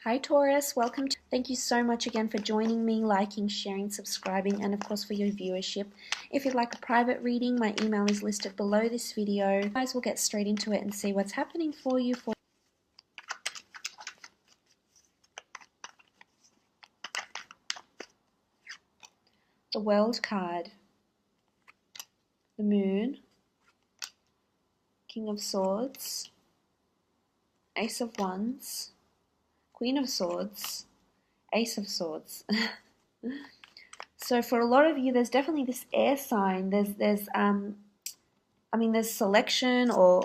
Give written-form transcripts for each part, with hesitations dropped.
Hi Taurus, welcome. Thank you so much again for joining me, liking, sharing, subscribing, and of course for your viewership. If you'd like a private reading, my email is listed below this video. Guys, we'll get straight into it and see what's happening for you. The World card, the Moon, King of Swords, Ace of Wands, Queen of Swords, Ace of Swords. So for a lot of you, there's definitely this air sign. There's selection or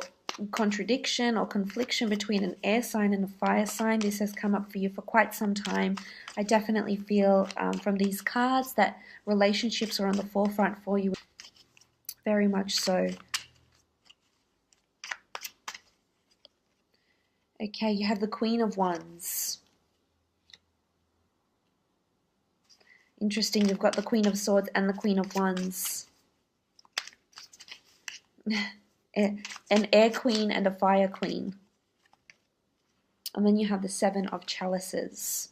contradiction or confliction between an air sign and a fire sign. This has come up for you for quite some time. I definitely feel from these cards that relationships are on the forefront for you. Very much so. Okay, you have the Queen of Wands. Interesting, you've got the Queen of Swords and the Queen of Wands. An air queen and a fire queen. And then you have the Seven of Chalices.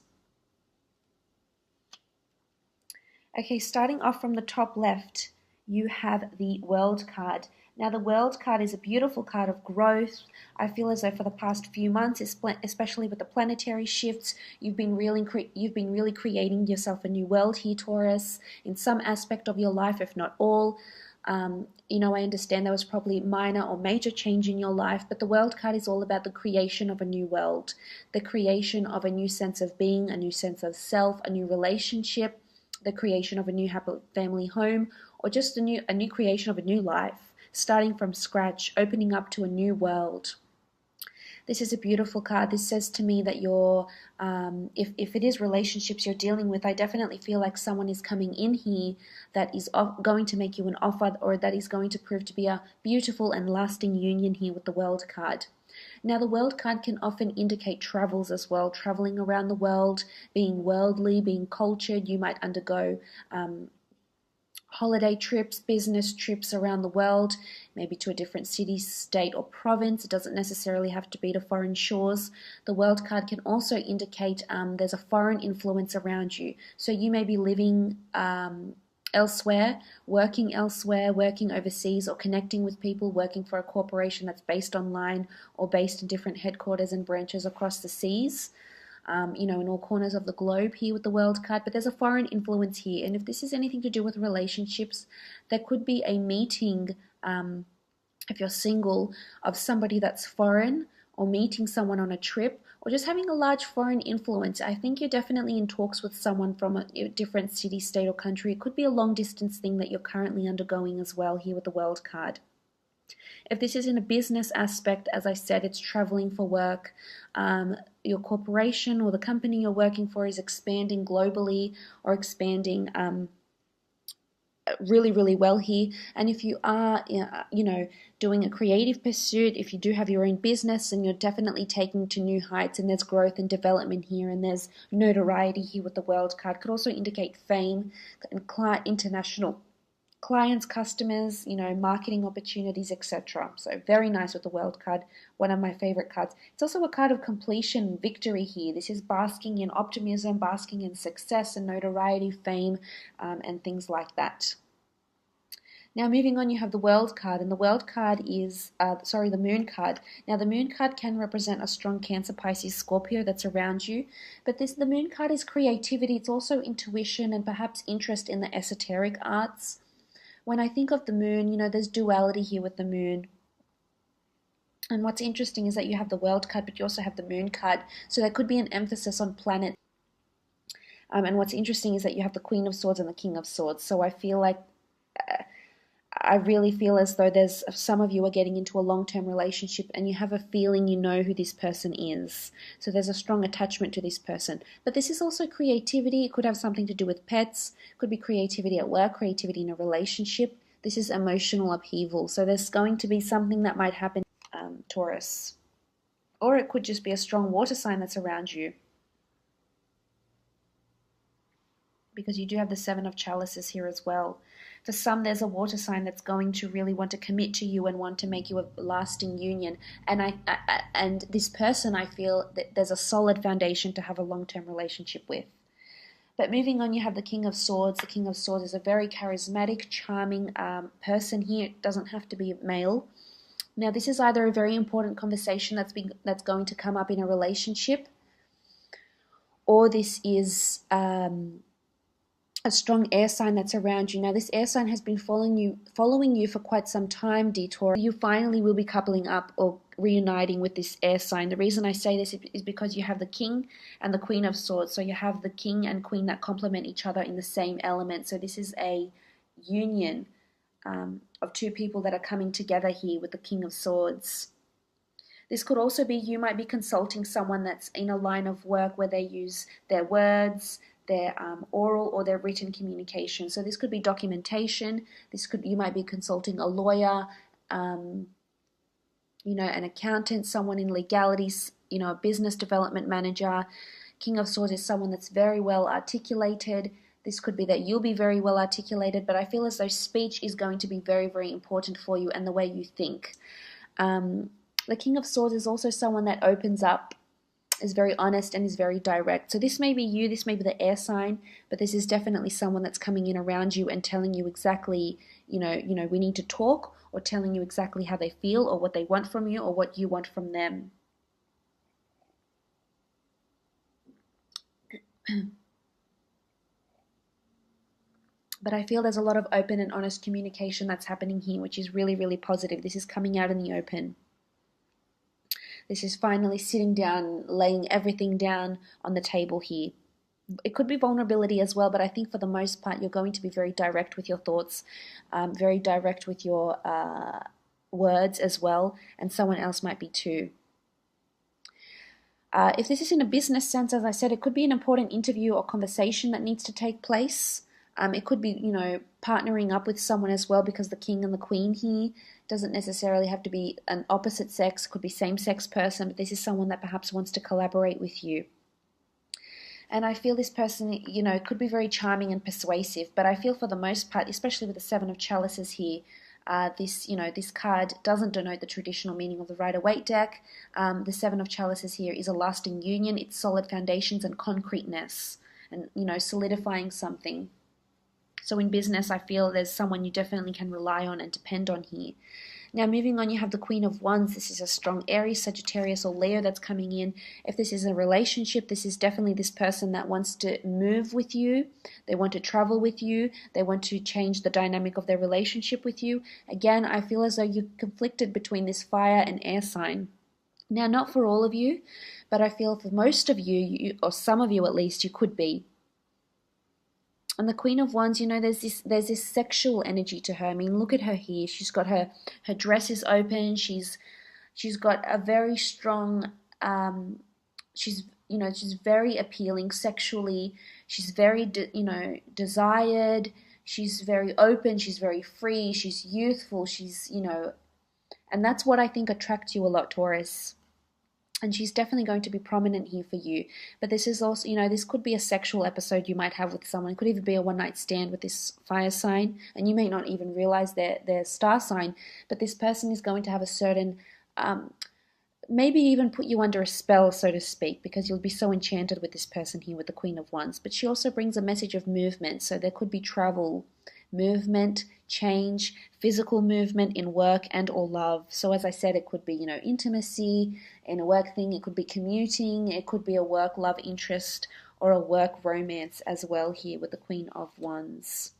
Okay, starting off from the top left, you have the World card. Now, the World card is a beautiful card of growth. I feel as though for the past few months, especially with the planetary shifts, you've been really creating yourself a new world here, Taurus, in some aspect of your life, if not all. I understand there was probably minor or major change in your life, but the World card is all about the creation of a new world, the creation of a new sense of being, a new sense of self, a new relationship, the creation of a new happy family home, or just a new creation of a new life, starting from scratch, opening up to a new world. This is a beautiful card. This says to me that you're, if it is relationships you're dealing with, I definitely feel like someone is coming in here that is going to make you an offer, or that is going to prove to be a beautiful and lasting union here with the World card. Now, the World card can often indicate travels as well, traveling around the world, being worldly, being cultured. You might undergo holiday trips, business trips around the world, maybe to a different city, state, or province. It doesn't necessarily have to be to foreign shores. The World card can also indicate there's a foreign influence around you. So you may be living elsewhere, working overseas, or connecting with people, working for a corporation that's based online or based in different headquarters and branches across the seas. In all corners of the globe here with the World card, but there's a foreign influence here. And if this is anything to do with relationships, there could be a meeting, if you're single, of somebody that's foreign, or meeting someone on a trip, or just having a large foreign influence. I think you're definitely in talks with someone from a different city, state, or country. It could be a long distance thing that you're currently undergoing as well here with the World card. If this is in a business aspect, as I said, it's traveling for work. Your corporation or the company you're working for is expanding globally, or expanding really, really well here. And if you are, doing a creative pursuit, if you do have your own business, and you're definitely taking to new heights, and there's growth and development here, and there's notoriety here with the World card, could also indicate fame and international clients, customers, marketing opportunities, etc. So very nice with the World card, one of my favorite cards. It's also a card of completion, victory here. This is basking in optimism, basking in success and notoriety, fame, and things like that. Now, moving on, you have the World card, and the World card is, the Moon card. Now, the Moon card can represent a strong Cancer, Pisces, Scorpio that's around you, but the Moon card is creativity. It's also intuition and perhaps interest in the esoteric arts. When I think of the Moon, there's duality here with the Moon. And what's interesting is that you have the World card, but you also have the Moon card. So there could be an emphasis on planet. And what's interesting is that you have the Queen of Swords and the King of Swords. So I feel like, I really feel as though there's some of you are getting into a long-term relationship, and you have a feeling you know who this person is. So there's a strong attachment to this person. But this is also creativity. It could have something to do with pets. It could be creativity at work, creativity in a relationship. This is emotional upheaval. So there's going to be something that might happen, Taurus. Or it could just be a strong water sign that's around you, because you do have the Seven of Chalices here as well. For some, there's a water sign that's going to really want to commit to you and want to make you a lasting union. And this person, I feel that there's a solid foundation to have a long-term relationship with. But moving on, you have the King of Swords. The King of Swords is a very charismatic, charming person here. It doesn't have to be male. Now, this is either a very important conversation that's going to come up in a relationship, or this is a strong air sign that's around you. Now, this air sign has been following you for quite some time, Taurus. You finally will be coupling up or reuniting with this air sign. The reason I say this is because you have the King and the Queen of Swords. So you have the King and Queen that complement each other in the same element. So this is a union of two people that are coming together here with the King of Swords. This could also be you might be consulting someone that's in a line of work where they use their words, their oral or their written communication. So this could be documentation. You might be consulting a lawyer, an accountant, someone in legalities, a business development manager. King of Swords is someone that's very well articulated. This could be that you'll be very well articulated, but I feel as though speech is going to be very, very important for you and the way you think. The King of Swords is also someone that opens up, is very honest, and is very direct. So this may be you, this may be the air sign, but this is definitely someone that's coming in around you and telling you exactly, we need to talk, or telling you exactly how they feel or what they want from you or what you want from them. But I feel there's a lot of open and honest communication that's happening here, which is really, really positive. This is coming out in the open. This is finally sitting down, laying everything down on the table here. It could be vulnerability as well, but I think for the most part, you're going to be very direct with your thoughts, very direct with your words as well, and someone else might be too. If this is in a business sense, as I said, it could be an important interview or conversation that needs to take place. It could be, partnering up with someone as well, because the King and the Queen here doesn't necessarily have to be an opposite sex. It could be same-sex person, but this is someone that perhaps wants to collaborate with you. And I feel this person, could be very charming and persuasive, but I feel for the most part, especially with the Seven of Chalices here, this card doesn't denote the traditional meaning of the Rider-Waite deck. The Seven of Chalices here is a lasting union. It's solid foundations and concreteness and, solidifying something. So in business, I feel there's someone you definitely can rely on and depend on here. Now, moving on, you have the Queen of Wands. This is a strong Aries, Sagittarius, or Leo that's coming in. If this is a relationship, this is definitely this person that wants to move with you. They want to travel with you. They want to change the dynamic of their relationship with you. Again, I feel as though you're conflicted between this fire and air sign. Now, not for all of you, but I feel for most of you, or some of you at least, you could be. And the Queen of Wands, there's this sexual energy to her. I mean, look at her here. She's got her dress is open. She's got a very strong. She's very appealing sexually. She's very desired. She's very open. She's very free. She's youthful. She's and that's what I think attracts you a lot, Taurus. And she's definitely going to be prominent here for you. But this is also, this could be a sexual episode you might have with someone. It could even be a one-night stand with this fire sign. And you may not even realize their star sign. But this person is going to have a certain, maybe even put you under a spell, so to speak, because you'll be so enchanted with this person here with the Queen of Wands. But she also brings a message of movement. So there could be travel, movement, change, physical movement in work and or love. So as I said, it could be, intimacy in a work thing. It could be commuting. It could be a work love interest or a work romance as well here with the Queen of Wands.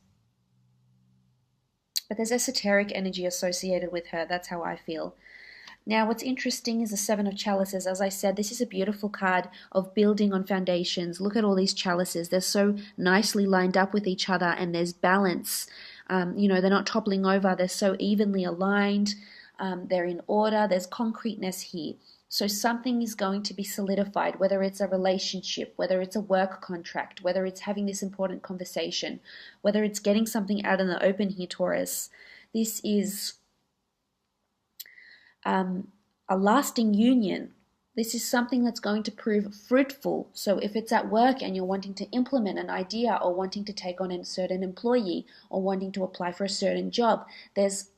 But there's esoteric energy associated with her. That's how I feel. Now, what's interesting is the Seven of Chalices. As I said, this is a beautiful card of building on foundations. Look at all these chalices. They're so nicely lined up with each other, and there's balance. They're not toppling over. They're so evenly aligned. They're in order. There's concreteness here. So something is going to be solidified, whether it's a relationship, whether it's a work contract, whether it's having this important conversation, whether it's getting something out in the open here, Taurus. This is a lasting union. This is something that's going to prove fruitful. So if it's at work and you're wanting to implement an idea or wanting to take on a certain employee or wanting to apply for a certain job, there's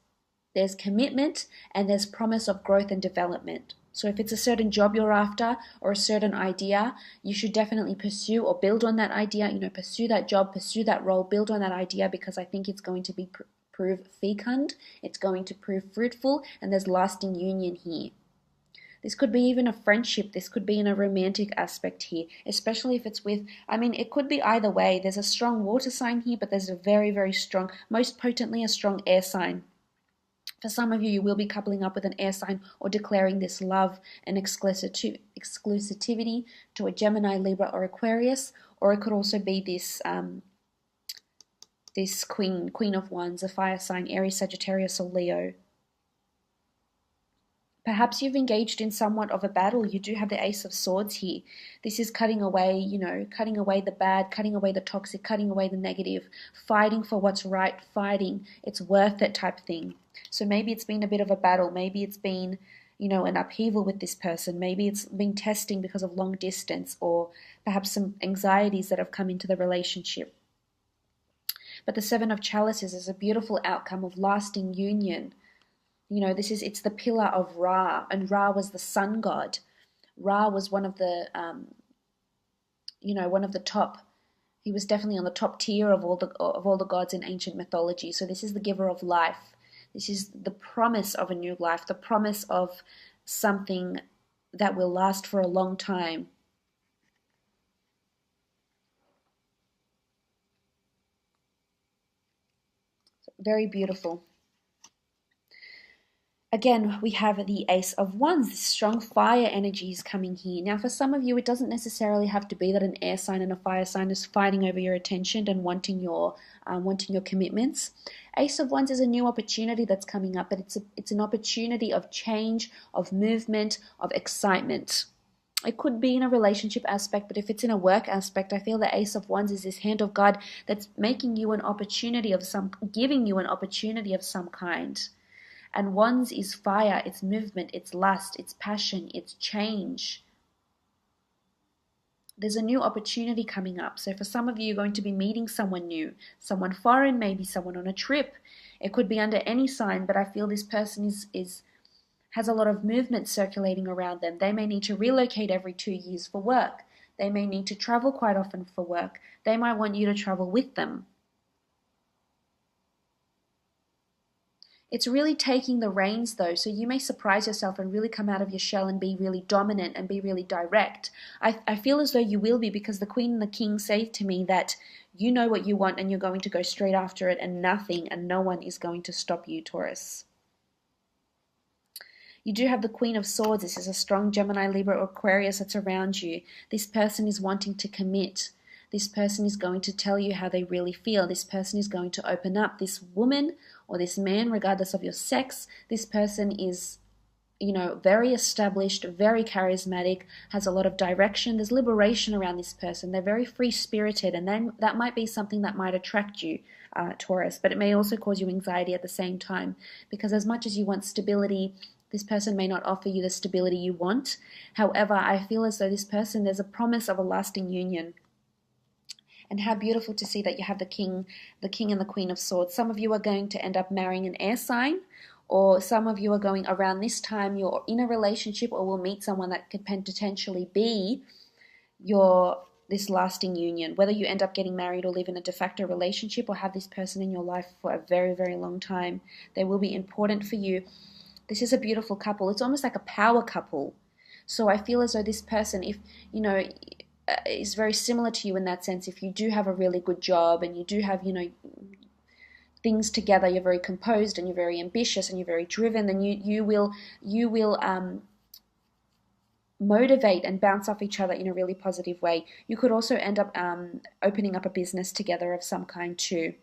commitment and there's promise of growth and development. So if it's a certain job you're after or a certain idea, you should definitely pursue or build on that idea, pursue that job, pursue that role, build on that idea, because I think it's going to be prove fecund, it's going to prove fruitful, and there's lasting union here. This could be even a friendship. This could be in a romantic aspect here, especially if it's with, it could be either way. There's a strong water sign here, but there's a very, very strong, most potently a strong air sign. For some of you, you will be coupling up with an air sign or declaring this love and exclusivity to a Gemini, Libra, or Aquarius, or it could also be this this Queen of Wands, a fire sign, Aries, Sagittarius, or Leo. Perhaps you've engaged in somewhat of a battle. You do have the Ace of Swords here. This is cutting away, cutting away the bad, cutting away the toxic, cutting away the negative, fighting for what's right, fighting, it's worth it type thing. So maybe it's been a bit of a battle. Maybe it's been, an upheaval with this person. Maybe it's been testing because of long distance or perhaps some anxieties that have come into the relationship. But the Seven of Chalices is a beautiful outcome of lasting union. It's the pillar of Ra, and Ra was the sun god. Ra was one of the, one of the top. He was definitely on the top tier of all the gods in ancient mythology. So this is the giver of life. This is the promise of a new life, the promise of something that will last for a long time. Very beautiful. Again, we have the Ace of Wands. This strong fire energy is coming here. Now, for some of you, it doesn't necessarily have to be that an air sign and a fire sign is fighting over your attention and wanting your commitments. Ace of Wands is a new opportunity that's coming up, but it's an opportunity of change, of movement, of excitement. It could be in a relationship aspect, but if it's in a work aspect, I feel the Ace of Wands is this hand of God that's making you an opportunity giving you an opportunity of some kind. And Wands is fire, it's movement, it's lust, it's passion, it's change. There's a new opportunity coming up. So for some of you, you're going to be meeting someone new, someone foreign, maybe someone on a trip. It could be under any sign, but I feel this person has a lot of movement circulating around them. They may need to relocate every 2 years for work. They may need to travel quite often for work. They might want you to travel with them. It's really taking the reins though, so you may surprise yourself and really come out of your shell and be really dominant and be really direct. I feel as though you will be, because the Queen and the King say to me that you know what you want and you're going to go straight after it, and nothing and no one is going to stop you, Taurus. You do have the Queen of Swords. This is a strong Gemini, Libra, or Aquarius that's around you. This person is wanting to commit. This person is going to tell you how they really feel. This person is going to open up. This woman or this man, regardless of your sex, this person is, very established, very charismatic, has a lot of direction. There's liberation around this person. They're very free-spirited, and then that might be something that might attract you, Taurus, but it may also cause you anxiety at the same time, because as much as you want stability, this person may not offer you the stability you want. However, I feel as though this person, there's a promise of a lasting union. And how beautiful to see that you have the King and the Queen of Swords. Some of you are going to end up marrying an air sign, or some of you are going around this time, you're in a relationship or will meet someone that could potentially be this lasting union. Whether you end up getting married or live in a de facto relationship or have this person in your life for a very, very long time, they will be important for you. This is a beautiful couple. It's almost like a power couple. So I feel as though this person, if, is very similar to you in that sense. If you do have a really good job and you do have, things together, you're very composed and you're very ambitious and you're very driven, then you will motivate and bounce off each other in a really positive way. You could also end up opening up a business together of some kind too.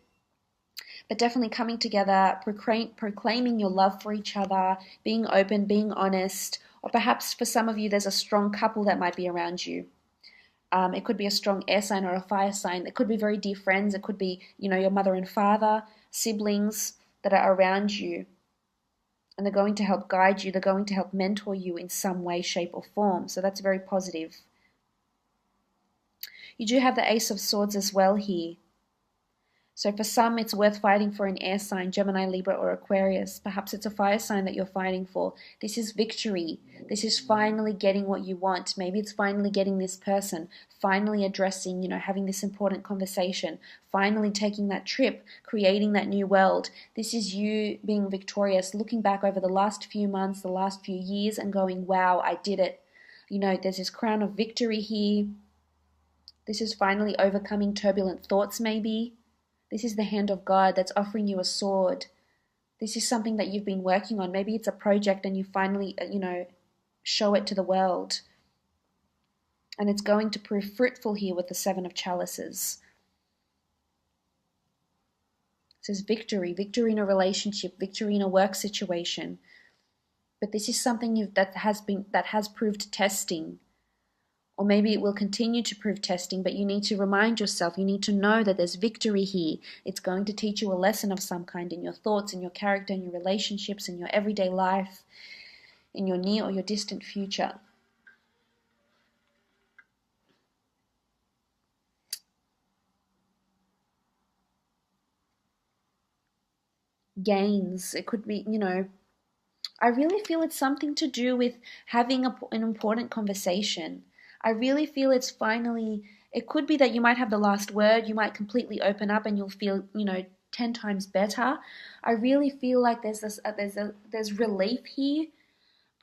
But definitely coming together, proclaiming your love for each other, being open, being honest, or perhaps for some of you there's a strong couple that might be around you. It could be a strong air sign or a fire sign. It could be very dear friends. It could be, your mother and father, siblings that are around you. And they're going to help guide you. They're going to help mentor you in some way, shape, or form. So that's very positive. You do have the Ace of Swords as well here. So for some, it's worth fighting for an air sign, Gemini, Libra, or Aquarius. Perhaps it's a fire sign that you're fighting for. This is victory. This is finally getting what you want. Maybe it's finally getting this person, finally addressing, having this important conversation, finally taking that trip, creating that new world. This is you being victorious, looking back over the last few months, the last few years, and going, wow, I did it. There's this crown of victory here. This is finally overcoming turbulent thoughts, maybe. This is the hand of God that's offering you a sword. This is something that you've been working on. Maybe it's a project and you finally, show it to the world. And it's going to prove fruitful here with the Seven of Chalices. It says victory in a relationship, victory in a work situation. But this is something that has proved testing. Or maybe it will continue to prove testing, but you need to remind yourself, you need to know that there's victory here. It's going to teach you a lesson of some kind in your thoughts, in your character, in your relationships, in your everyday life, in your near or your distant future. Gains, it could be, I really feel it's something to do with having an important conversation. I really feel it's finally, it could be that you might have the last word, you might completely open up and you'll feel, 10 times better. I really feel like there's relief here.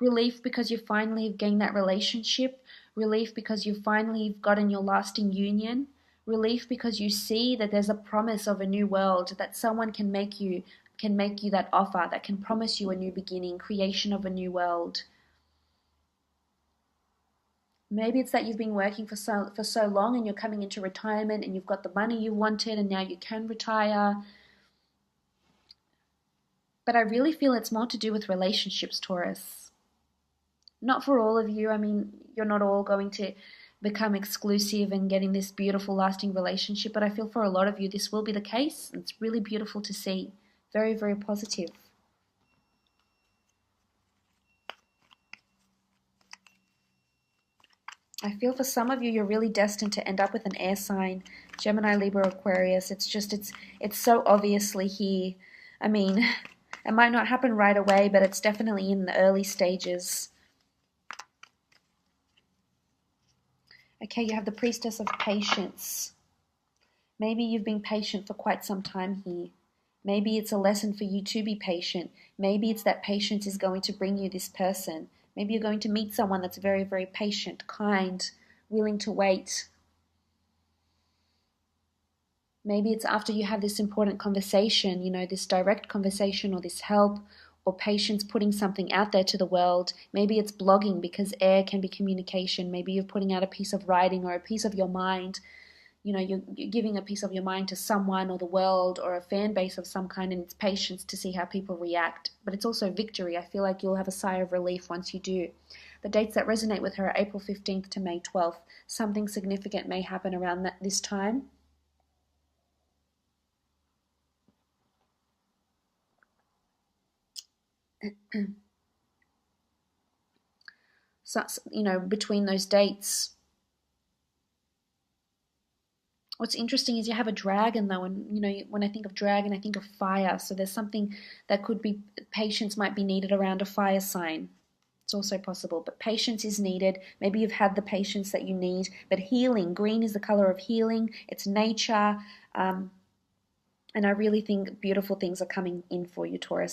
Relief because you finally have gained that relationship. Relief because you finally gotten your lasting union. Relief because you see that there's a promise of a new world, that someone can make you that offer, that can promise you a new beginning, creation of a new world. Maybe it's that you've been working for so long and you're coming into retirement and you've got the money you wanted and now you can retire. But I really feel it's more to do with relationships, Taurus. Not for all of you. I mean, you're not all going to become exclusive and getting this beautiful, lasting relationship, but I feel for a lot of you this will be the case. It's really beautiful to see. Very, very positive. I feel for some of you, you're really destined to end up with an air sign, Gemini, Libra, Aquarius. It's so obviously here. I mean, it might not happen right away, but it's definitely in the early stages. Okay, you have the Priestess of Patience. Maybe you've been patient for quite some time here. Maybe it's a lesson for you to be patient. Maybe it's that patience is going to bring you this person. Maybe you're going to meet someone that's very, very patient, kind, willing to wait. Maybe it's after you have this important conversation, this direct conversation or this help or patience putting something out there to the world. Maybe it's blogging because air can be communication. Maybe you're putting out a piece of writing or a piece of your mind. You're giving a piece of your mind to someone or the world or a fan base of some kind, and it's patience to see how people react. But it's also victory. I feel like you'll have a sigh of relief once you do. The dates that resonate with her are April 15th to May 12th. Something significant may happen around this time. So, between those dates. What's interesting is you have a dragon though, and when I think of dragon, I think of fire. So there's something that could be, patience might be needed around a fire sign. It's also possible, but patience is needed. Maybe you've had the patience that you need, but healing, green is the color of healing. It's nature, and I really think beautiful things are coming in for you, Taurus.